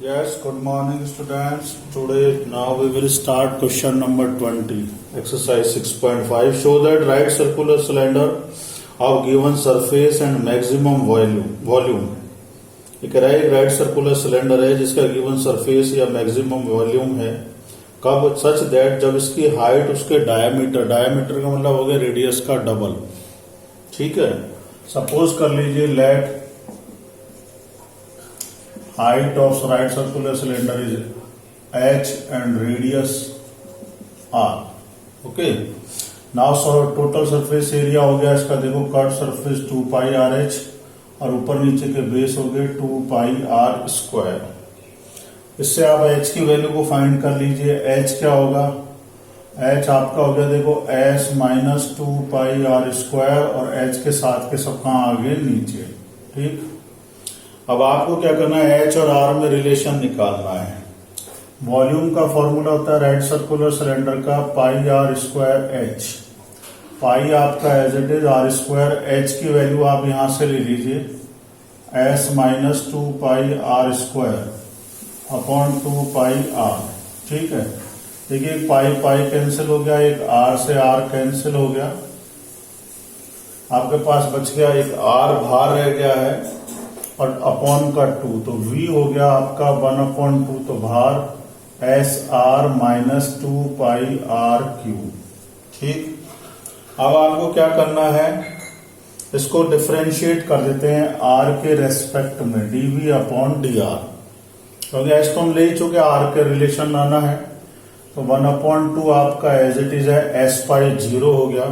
Yes, good morning students. Today now we will start question number 20. Exercise 6.5. Show that right circular cylinder of given surface and maximum volume. ये कह रहा है एक right circular cylinder है जिसका given surface या maximum volume है कब सच दैट जब इसकी हाइट उसके डायमीटर का मतलब हो गया रेडियस का डबल। ठीक है, सपोज कर लीजिए late height of right circular cylinder is h and radius r. Okay. Now so total surface area हो गया इसका, देखो cut surface 2 pi R H और ऊपर नीचे के बेस हो गए 2 पाई आर स्क्वायर। इससे आप h की वैल्यू को फाइंड कर लीजिए। h क्या होगा? h आपका हो गया देखो s minus 2 pi are square और h के साथ के सब कहाँ आ गए नीचे। ठीक, अब आपको क्या करना है, एच और आर में रिलेशन निकालना है। वॉल्यूम का फॉर्मूला होता है राइट सर्कुलर सिलेंडर का pi are square h. Pi आपका as it is, r square H की वैल्यू आप यहां से ले लीजिए s minus 2 pi are square upon 2 pi r. ठीक है, देखिए एक पाई पाई कैंसिल हो गया, एक आर से आर कैंसिल हो गया, आपके पास बच गया एक आर बाहर रह गया है और अपॉन का 2, तो v हो गया आपका 1/2, तो बाहर s r minus 2 pi r cube. ठीक, अब आपको क्या करना है, इसको डिफरेंशिएट कर देते हैं आर के रेस्पेक्ट में dv अपॉन डी आर, क्योंकि एस तो हम ले चुके आर के रिलेशन लाना है। तो 1/2 आपका एज इट इज है, एस पाई 0 हो गया,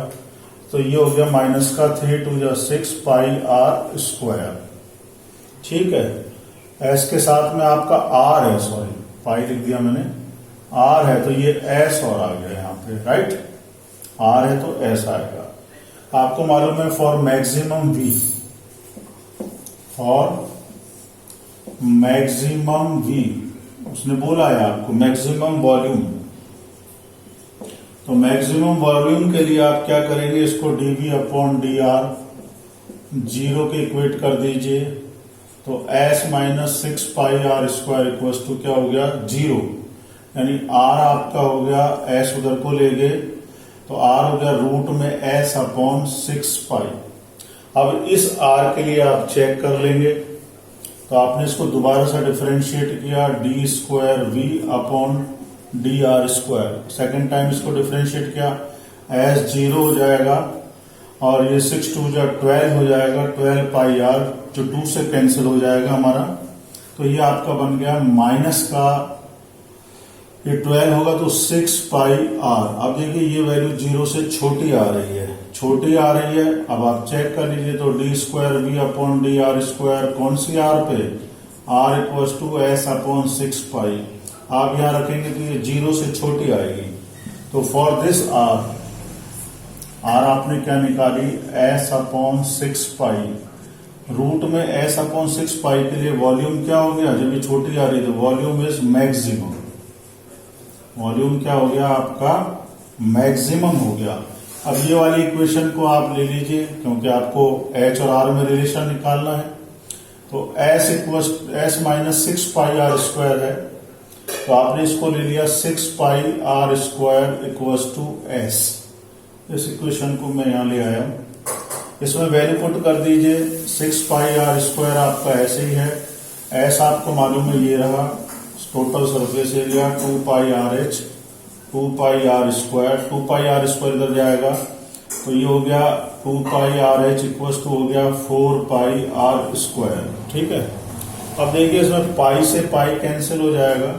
तो ये हो गया माइनस का 3 2 6 पाई आर स्क्वायर। ठीक है, एस के साथ में आपका आर है, सॉरी पाई लिख दिया मैंने, आर है तो ये एस और आ गया यहाँ पे, राइट, आर है तो एस आएगा। आपको मालूम है फॉर मैक्सिमम वी, उसने बोला है आपको मैक्सिमम वॉल्यूम, तो मैक्सिमम वॉल्यूम के लिए आप क्या करेंगे, इसको डीवी अपॉन डी आर 0 के इक्वेट कर दीजिए, तो s minus 6 pi are square equals to क्या हो गया 0, यानी r आपका हो गया s उधर को ले गए तो r हो गया रूट में s अपॉन 6 पाई। अब इस r के लिए आप चेक कर लेंगे, तो आपने इसको दोबारा से डिफरेंशिएट किया d square v upon d r square, second time इसको डिफरेंशिएट किया s 0 हो जाएगा और ये 6 2 12 हो जाएगा, 12 पाई आर जो 2 से कैंसिल हो जाएगा हमारा, तो ये आपका बन गया माइनस का, ये 12 होगा तो 6 पाई आर। अब देखिए ये वैल्यू 0 से छोटी आ रही है, अब आप चेक कर लीजिए, तो d square v upon d r square कौन सी आर पे, r equals to s upon 6 pi. आप यहां रखेंगे तो ये 0 से छोटी आएगी, तो फॉर दिस आर आपने क्या निकाली s अपॉन 6 पाई, रूट में s अपॉन 6 पाई के लिए वॉल्यूम क्या हो गया, जब ये छोटी आ रही है तो वॉल्यूम इज मैक्सिमम, वॉल्यूम क्या हो गया आपका मैक्सिमम हो गया। अब ये वाली इक्वेशन को आप ले लीजिए, क्योंकि आपको h और r में रिलेशन निकालना है, तो s equals s minus 6 pi are square है, तो आपने इसको ले लिया 6 pi are square equals to s। इस इक्वेशन को मैं यहां ले आया, इसमें वैल्यू पुट कर दीजिए, 6 पाई आर स्क्वायर आपका ऐसे ही है, एस आपको मालूम है ये रहा, total surface area 2 pi are h, 2 pi are square, 2 pi are square इधर जाएगा तो ये हो गया 2 pi are h equals to हो गया 4 पाई आर स्क्वायर। ठीक है, अब देखिए इसमें पाई से पाई कैंसिल हो जाएगा,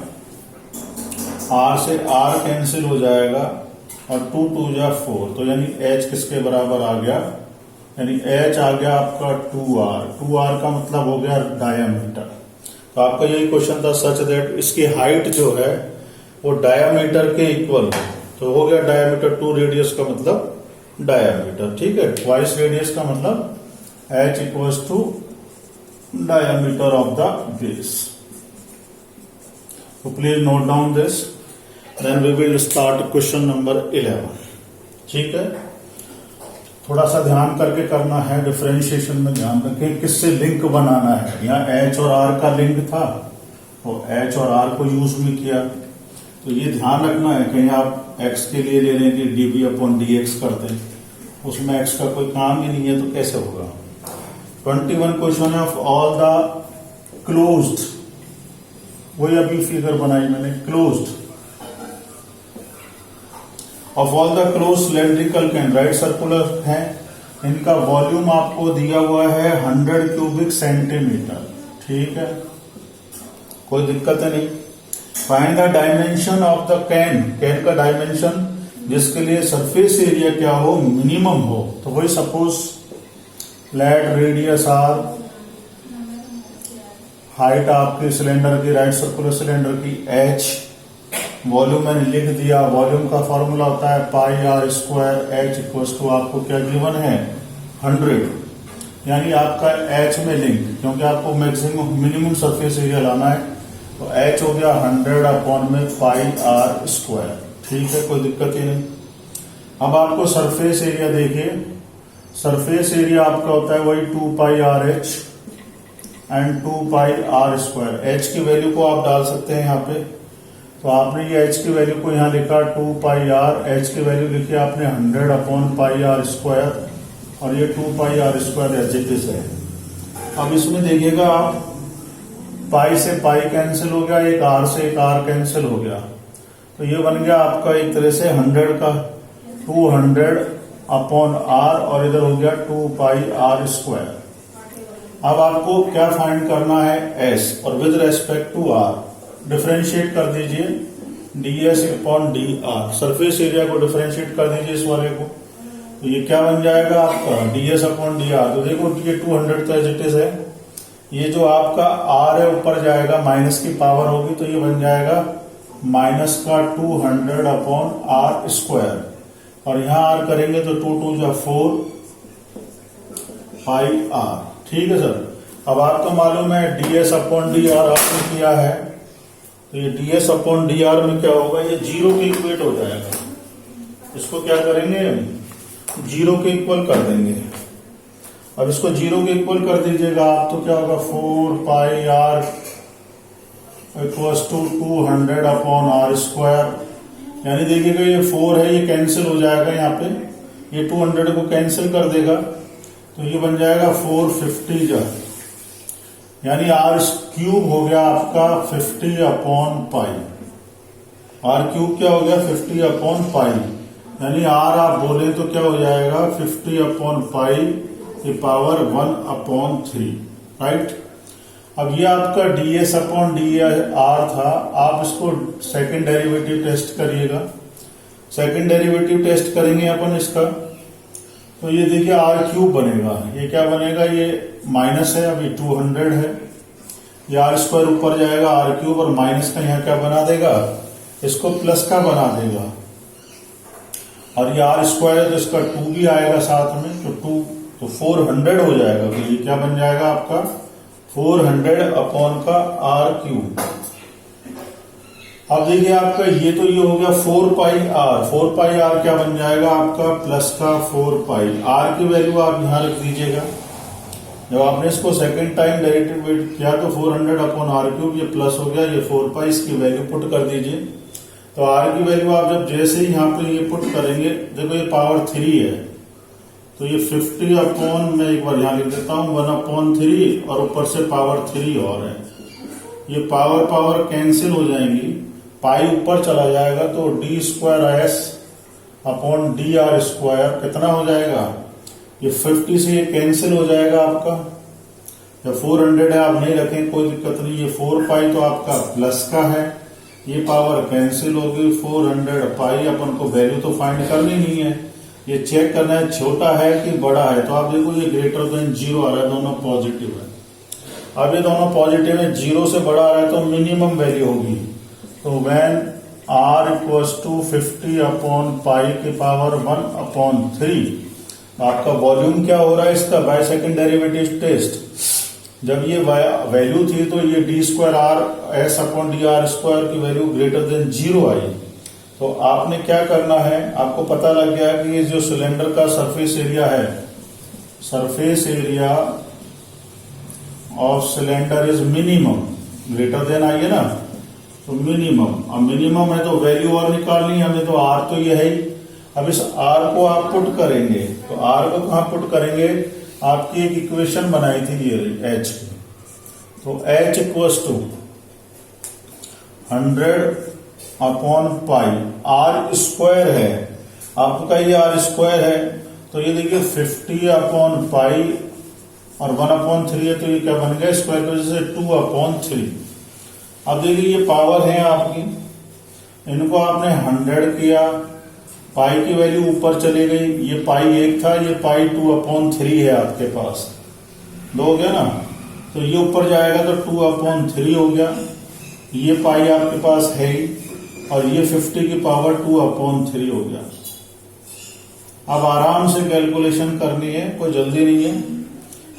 आर से आर कैंसिल हो जाएगा और 2 2 4, तो यानी h किसके बराबर आ गया, यानी h आ गया आपका 2r का मतलब हो गया डायामीटर। तो आपका यही क्वेश्चन था सच दैट इसकी हाइट जो है वो डायामीटर के इक्वल हो, तो हो गया डायामीटर 2 रेडियस का मतलब डायामीटर। ठीक है, ट्वाइस रेडियस का मतलब h equals to diameter of the base. तो please note down this, then we will start question number 11। ठीक है, थोड़ा सा ध्यान करके करना है, डिफरेंशिएशन में ध्यान रखें किससे लिंक बनाना है। यहाँ एच और आर का लिंक था, और एच और आर को यूज भी किया। तो ये ध्यान रखना है, कहीं आप एक्स के लिए ले लें कि डीवी अपॉन डी एक्स करते हैं, उसमें एक्स का कोई काम ही नहीं है, तो कैसे होगा। 21 क्वेश्चन है ऑफ ऑल द क्लोज्ड, वही अभी फिगर बनाई मैंने, closed of all the close cylindrical can, right circular है, इनका वॉल्यूम आपको दिया हुआ है 100 क्यूबिक सेंटीमीटर। ठीक है, कोई दिक्कत है नहीं। Find the dimension of the can, can का डायमेंशन जिसके लिए सरफेस एरिया क्या हो, मिनिमम हो। तो वही suppose let radius R, height आपके सिलेंडर की, राइट सर्कुलर सिलेंडर की एच, वॉल्यूम मैंने लिख दिया। वॉल्यूम का फॉर्मूला होता है pi are square, H equals to आपको क्या गिवन है 100, यानी आपका एच में लिंक, क्योंकि आपको मैक्सिमम मिनिमम सरफेस एरिया लाना है, तो एच हो गया 100 अपॉन में पाई आर स्क्वायर। ठीक है, कोई दिक्कत ही नहीं। अब आपको सरफेस एरिया देखिए, सरफेस एरिया आपका होता है वही 2 pi are H and 2 pi are square. H की वैल्यू को आप डाल सकते हैं यहाँ पे, तो आपने ये एच की वैल्यू को यहाँ लिखा 2 पाई आर, एच की वैल्यू लिखी आपने 100 अपॉन पाई आर स्क्वायर, और ये 2 pi are square as it is है। अब इसमें देखिएगा आप, पाई से पाई कैंसिल हो गया, एक आर से एक आर कैंसिल हो गया, तो ये बन गया आपका एक तरह से 100 का 200 अपॉन आर, और इधर हो गया 2 पाई आर स्क्वायर। अब आपको क्या फाइंड करना है, एस, और with respect to r differentiate कर दीजिए d s upon d r, surface area को डिफरेंशिएट कर दीजिए इस वाले को, तो ये क्या बन जाएगा आपका D s upon d are. तो देखो ये 200 तो एज इट इज है, ये जो आपका आर है ऊपर जाएगा, माइनस की पावर होगी, तो ये बन जाएगा माइनस का 200 अपॉन आर स्क्वायर, और यहां आर करेंगे तो 2 2 जा 4 पाई आर। ठीक है सर। अब आपको मालूम है ds अपॉन डी आर आपने किया है, तो ये ds अपॉन डी आर में क्या होगा, ये 0 के इक्वेट हो जाएगा। इसको क्या करेंगे, 0 के इक्वल कर देंगे। अब इसको 0 के इक्वल कर दीजिएगा आप, तो क्या होगा 4 pi R equals to 200 upon R square, यानी देखिएगा ये 4 है, ये कैंसिल हो जाएगा, यहाँ पे ये 200 को कैंसिल कर देगा, तो ये बन जाएगा 450 जा, यानी आर क्यूब हो गया आपका 50 अपॉन पाई। आर क्यूब क्या हो गया 50 अपॉन पाई, यानी आर आप बोले तो क्या हो जाएगा 50 अपॉन पाई की पावर 1 अपॉन 3, राइट। अब ये आपका ds अपॉन डी आर था, आप इसको सेकंड डेरिवेटिव टेस्ट करिएगा। सेकंड डेरिवेटिव टेस्ट करेंगे अपन इसका, तो ये देखिए आर क्यूब बनेगा, ये क्या बनेगा, ये माइनस है, अभी 200 है, ये आर स्क्वायर ऊपर जाएगा, आर क्यूब, और माइनस का यहाँ क्या बना देगा, इसको प्लस का बना देगा, और ये आर स्क्वायर है तो इसका 2 भी आएगा साथ में, तो 2 तो 400 हो जाएगा, तो ये क्या बन जाएगा आपका 400 अपॉन का आर क्यूब। अब देखिए आपका ये तो ये हो गया 4 पाई आर, 4 पाई आर क्या बन जाएगा आपका प्लस का 4 पाई। आर की वैल्यू आप यहां रख दीजिएगा, जब आपने इसको सेकंड टाइम डेरिवेटिव किया तो 400 अपॉन आर क्यूब, ये प्लस हो गया, ये 4 पाई, इसकी वैल्यू पुट कर दीजिए। तो आर की वैल्यू आप जब जैसे ही यहाँ पे ये पुट करेंगे, देखो ये पावर 3 है, तो ये 50 अपॉन, मैं एक बार यहाँ लिख देता हूँ 1 अपॉन 3, और ऊपर से पावर 3 और है, ये पावर पावर कैंसिल हो जाएंगी, पाई ऊपर चला जाएगा, तो d square S upon d r square कितना हो जाएगा, ये 50 से ये कैंसिल हो जाएगा आपका, जब 400 है आप नहीं रखें कोई दिक्कत नहीं, ये 4 पाई तो आपका प्लस का है, ये पावर कैंसिल होगी, 400 पाई, अपन को वैल्यू तो फाइंड करनी नहीं है, ये चेक करना है छोटा है कि बड़ा है, तो आप देखो ये ग्रेटर देन 0 आ रहा है, दोनों पॉजिटिव है। अब ये दोनों पॉजिटिव है, 0 से बड़ा आ रहा है तो मिनिमम वैल्यू होगी, तो when r equals to 50 upon pi की पावर 1 अपॉन 3, आपका वॉल्यूम क्या हो रहा है इसका, बाय सेकंड डेरिवेटिव टेस्ट, जब ये वैल्यू थी तो ये D square R S upon d r square की वैल्यू ग्रेटर देन 0 आई, तो आपने क्या करना है, आपको पता लग गया कि ये जो सिलेंडर का सरफेस एरिया है, surface area of cylinder is minimum, greater than आई है ना, तो मिनिमम, अब मिनिमम है तो वैल्यू और निकालनी है हमें, तो आर तो ये है ही। अब इस आर को आप पुट करेंगे, तो आर को कहां पुट करेंगे, आपकी एक इक्वेशन बनाई थी ये एच की, तो एच इक्वल्स टू 100/पाई, आर स्क्वायर है आपका, ये आर स्क्वायर है, तो ये देखिए 50/पाई और 1/3 है, तो ये क्या बन गया स्क्वायर की वजह से 2/3। अब देखिए ये पावर है आपकी, इनको आपने 100 किया, पाई की वैल्यू ऊपर चली गई, ये पाई 1 था, ये पाई 2/3 है आपके पास, 2 हो गया ना, तो ये ऊपर जाएगा तो 2/3 हो गया, ये पाई आपके पास है ही, और ये 50 की पावर 2/3 हो गया। अब आराम से कैलकुलेशन करनी है, कोई जल्दी नहीं है।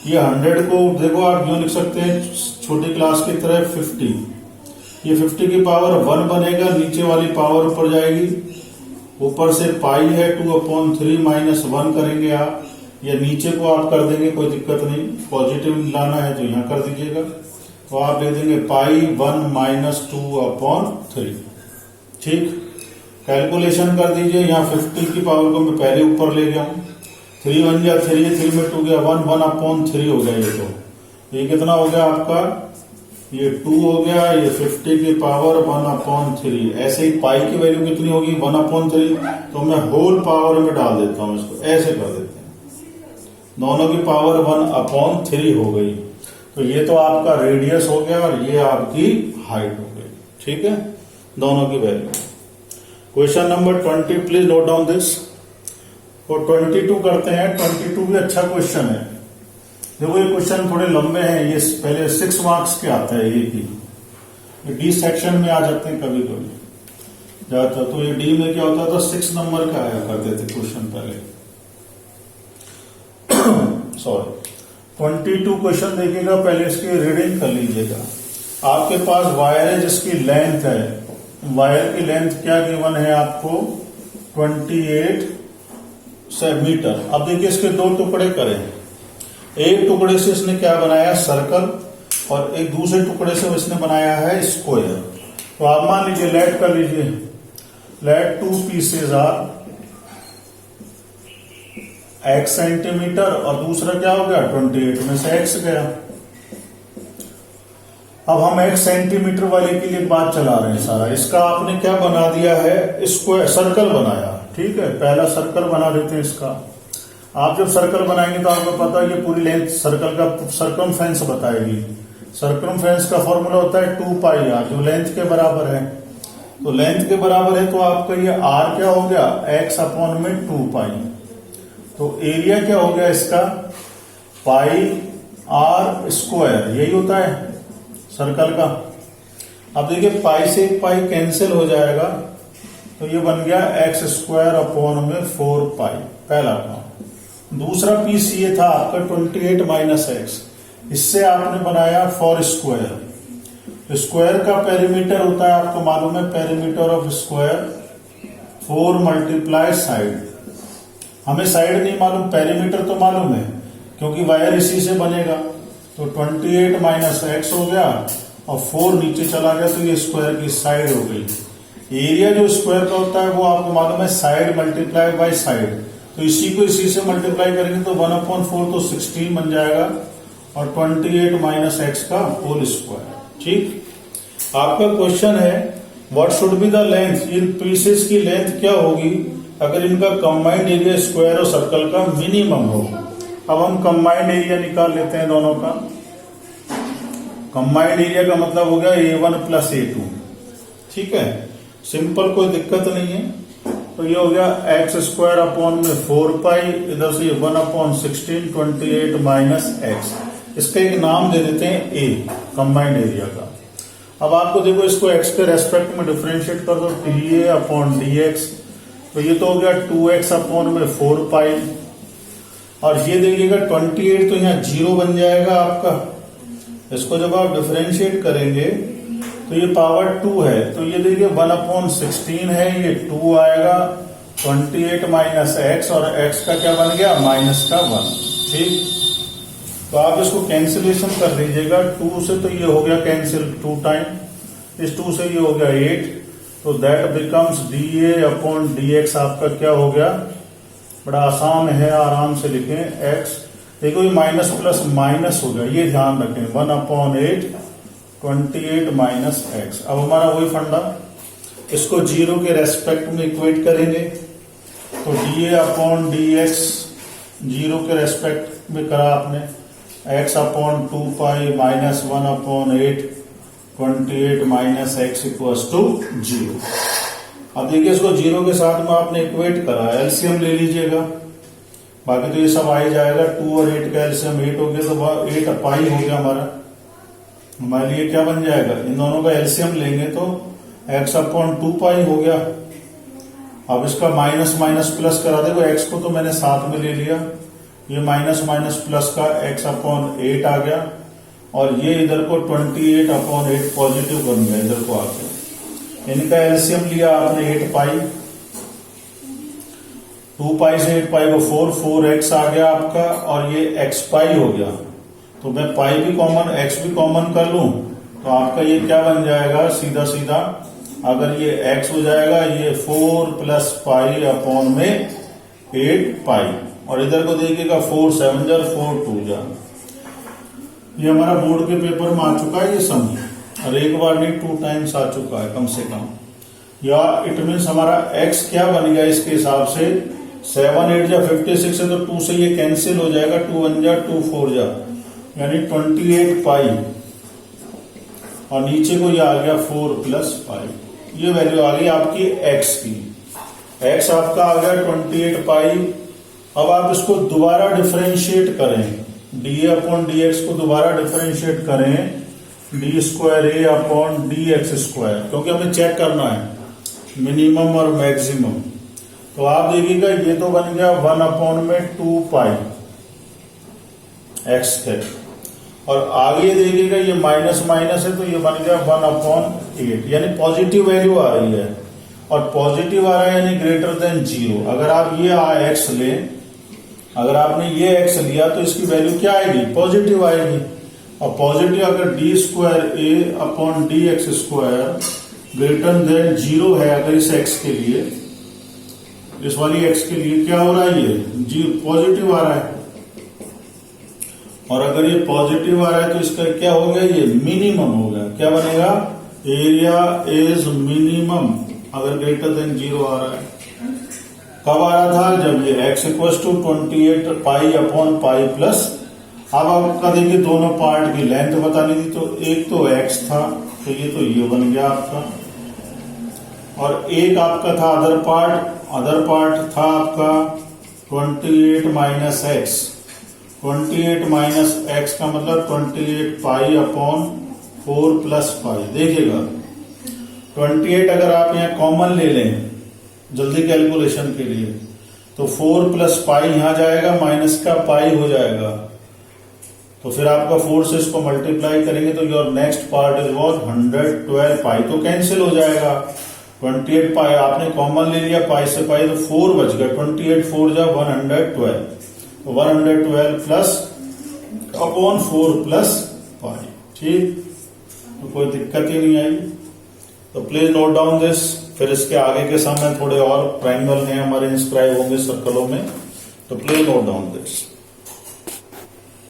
ये 100 को देखो आप यूं लिख सकते हैं छोटी क्लास की तरह 50, ये 50 की पावर 1 बनेगा, नीचे वाली पावर ऊपर जाएगी, ऊपर से पाई है 2/3 माइनस 1 करेंगे आप, या नीचे को आप कर देंगे, कोई दिक्कत नहीं, पॉजिटिव लाना है तो यहां कर दीजिएगा, तो आप लिख देंगे पाई 1 माइनस 2/3। ठीक, कैलकुलेशन कर दीजिए, यहाँ 50 की पावर को मैं पहले ऊपर ले गया हूं, 3 1 जा 3, 3 में 2 गया 1, 1/3 हो गया, ये कितना हो गया आपका, ये 2 हो गया, ये 50 की पावर 1/3। ऐसे ही पाई की वैल्यू कितनी होगी 1/3, तो मैं होल पावर में डाल देता हूं, इसको ऐसे कर देते हैं, दोनों की पावर 1/3 हो गई, तो ये तो आपका रेडियस हो गया और ये आपकी हाइट हो गई। ठीक है, दोनों की value. Question number 20, please note down this. और 22 करते हैं, 22 भी अच्छा क्वेश्चन है। देखो ये क्वेश्चन थोड़े लंबे हैं, ये पहले 6 मार्क्स के आते हैं, ये डी सेक्शन में आ जाते हैं कभी कभी जाता, तो ये डी में क्या होता था 6 नंबर का आया करते थे क्वेश्चन पहले। सॉरी, 22 क्वेश्चन देखिएगा, पहले इसकी रीडिंग कर लीजिएगा। आपके पास वायर है जिसकी लेंथ है, वायर की लेंथ क्या गिवन है आपको 28 मीटर। अब देखिए इसके 2 टुकड़े करें, एक टुकड़े से इसने क्या बनाया सर्कल, और एक दूसरे टुकड़े से इसने बनाया है स्क्वायर। तो आप मान लीजिए लेट कर लीजिए, let 2 pieces are x centimetre, और दूसरा क्या हो गया 28 में से x गया। अब हम x सेंटीमीटर वाले के लिए बात चला रहे हैं सारा, इसका आपने क्या बना दिया है स्क्वायर, सर्कल बनाया। ठीक है, पहला सर्कल बना देते हैं इसका। आप जब सर्कल बनाएंगे तो आपको पता है ये पूरी लेंथ सर्कल का सर्कमफ्रेंस बताएगी। सर्कमफ्रेंस का फॉर्मूला होता है 2πr, जो लेंथ के बराबर है, तो लेंथ के बराबर है तो आपका ये r क्या हो गया x/2π, तो एरिया क्या हो गया इसका πr², यही होता है सर्कल का। अब देखिए पाई से एक पाई कैंसिल हो जाएगा, तो ये बन गया x²/4π, पहला काम। दूसरा पीस ये था आपका 28 माइनस x, इससे आपने बनाया 4 स्क्वायर। स्क्वायर का पेरीमीटर होता है आपको मालूम है, perimeter of square 4 multiply side. हमें साइड नहीं मालूम, पेरीमीटर तो मालूम है क्योंकि वायर इसी से बनेगा। तो 28 माइनस x हो गया और 4 नीचे चला गया, तो ये स्क्वायर की साइड हो गई। एरिया जो स्क्वायर का होता है वो आपको मालूम है साइड मल्टीप्लाई बाय साइड, तो इसी को इसी से मल्टीप्लाई करेंगे तो 1/4 तो 16 बन जाएगा, और 28 माइनस x का होल स्क्वायर। ठीक, आपका क्वेश्चन है what should be the length, in pieces की लेंथ क्या होगी अगर इनका कंबाइंड एरिया स्क्वायर और सर्कल का मिनिमम हो। अब हम कंबाइंड एरिया निकाल लेते हैं दोनों का। कंबाइंड एरिया का मतलब हो गया A1 प्लस A2। ठीक है, सिंपल, कोई दिक्कत नहीं है। तो ये हो गया x²/4π, इधर से 1/16, 28 माइनस x। इसका एक नाम दे देते हैं A, कंबाइंड एरिया का। अब आपको देखो इसको x के रेस्पेक्ट में डिफरेंशिएट कर दो, dA/dx, तो ये तो हो गया 2x/4π, और ये देखिएगा 28 तो यहाँ 0 बन जाएगा आपका। इसको जब आप डिफरेंशिएट करेंगे तो ये पावर 2 है, तो ये देखिए 1/16 है, ये 2 आएगा, 28 माइनस x, और x का क्या बन गया माइनस का 1। ठीक, तो आप इसको कैंसिलेशन कर लीजिएगा। 2 से तो ये हो गया कैंसिल 2 टाइम, इस 2 से ये हो गया 8, तो that becomes dA upon dx आपका क्या हो गया, बड़ा आसान है, आराम से लिखें x। देखो ये माइनस प्लस माइनस हो गया, ये ध्यान रखें, 1/8 28 माइनस एक्स। अब हमारा वही फंडा, इसको 0 के रेस्पेक्ट में इक्वेट करेंगे, तो dA अपॉन dx 0 के रेस्पेक्ट में करा आपने, x upon 2 pi minus 1/8 28 minus x equals to 0। अब देखिए इसको 0 के साथ में आपने इक्वेट करा, एलसीएम ले लीजिएगा, बाकी तो ये सब आ ही जाएगा। 2 और 8 का एलसीएम 8 हो गया, तो 8 पाई हो गया हमारा। हमारे लिए क्या बन जाएगा, इन दोनों का एलसीएम लेंगे तो x अपॉन 2 पाई हो गया। अब इसका माइनस माइनस प्लस करा, देखो x को तो मैंने साथ में ले लिया, ये माइनस माइनस प्लस का x अपॉन 8 आ गया, और ये इधर को 28 अपॉन 8 पॉजिटिव बन गया इधर को आके। इनका एलसीएम लिया आपने 8 पाई, 2 पाई से 8 पाई को 4x आ गया आपका, और ये x पाई हो गया। तो मैं पाई भी कॉमन x भी कॉमन कर लूं तो आपका ये क्या बन जाएगा, सीधा सीधा अगर ये x हो जाएगा, ये 4 प्लस पाई अपॉन में 8 पाई, और इधर को देखिएगा 4 7 जा 4 2 जा। ये हमारा बोर्ड के पेपर में आ चुका है ये सम, और एक बार नहीं 2 टाइम्स आ चुका है कम से कम। या इट मीन्स हमारा x क्या बन गया इसके हिसाब से, 7 8 जा 56 है, तो 2 से ये कैंसिल हो जाएगा, 2 1 जा 2 4 जा, यानी 28 पाई, और नीचे को ये आ गया 4 प्लस पाई। ये वैल्यू आ गई आपकी x की, x आपका आ गया 28 पाई। अब आप इसको दोबारा डिफरेंशिएट करें, dA अपॉन dx को दोबारा डिफरेंशिएट करें, d square a upon dx square, क्योंकि हमें चेक करना है मिनिमम और मैक्सिमम। तो आप देखिएगा ये तो बन गया 1 अपॉन में 2 पाई x है, और आगे देखिएगा ये माइनस माइनस है, तो ये बन गया 1 अपॉन 8, यानी पॉजिटिव वैल्यू आ रही है, और पॉजिटिव आ रहा है यानी ग्रेटर देन 0। अगर आप ये x लें, अगर आपने ये x लिया तो इसकी वैल्यू क्या आएगी, पॉजिटिव आएगी। और पॉजिटिव अगर d square a upon D x square greater than 0 है, अगर इस x के लिए, इस वाली x के लिए क्या हो रहा है, ये पॉजिटिव आ रहा है, और अगर ये पॉजिटिव आ रहा है तो इसका क्या हो गया, ये मिनिमम हो गया। क्या बनेगा, एरिया इज मिनिमम अगर ग्रेटर देन 0 आ रहा है। कब आ रहा था, जब ये x equal to 28 pi upon pi plus. अब आपका देखिए दोनों पार्ट की लेंथ बतानी थी, तो एक तो x था, तो ये बन गया आपका, और एक आपका था अदर पार्ट था आपका 28 माइनस एक्स। 28 माइनस एक्स का मतलब 28 पाई अपॉन 4 प्लस पाई। देखिएगा 28 अगर आप यहाँ कॉमन ले लें जल्दी कैलकुलेशन के लिए, तो 4 प्लस पाई यहां जाएगा, माइनस का पाई हो जाएगा, तो फिर आपका 4 से इसको मल्टीप्लाई करेंगे तो your next part is what 112 पाई, तो कैंसिल हो जाएगा। 28 पाई आपने कॉमन ले लिया, पाई से पाई तो 4 बच गया, 28 4 जा 112, तो 112 प्लस अपॉन 4 प्लस पाई। ठीक, तो कोई दिक्कत ही नहीं आई। तो प्लीज नोट डाउन दिस। फिर इसके आगे के समय थोड़े और ट्रायंगल हैं हमारे इंस्क्राइब होंगे सर्कलों में, तो प्लीज नोट डाउन दिस।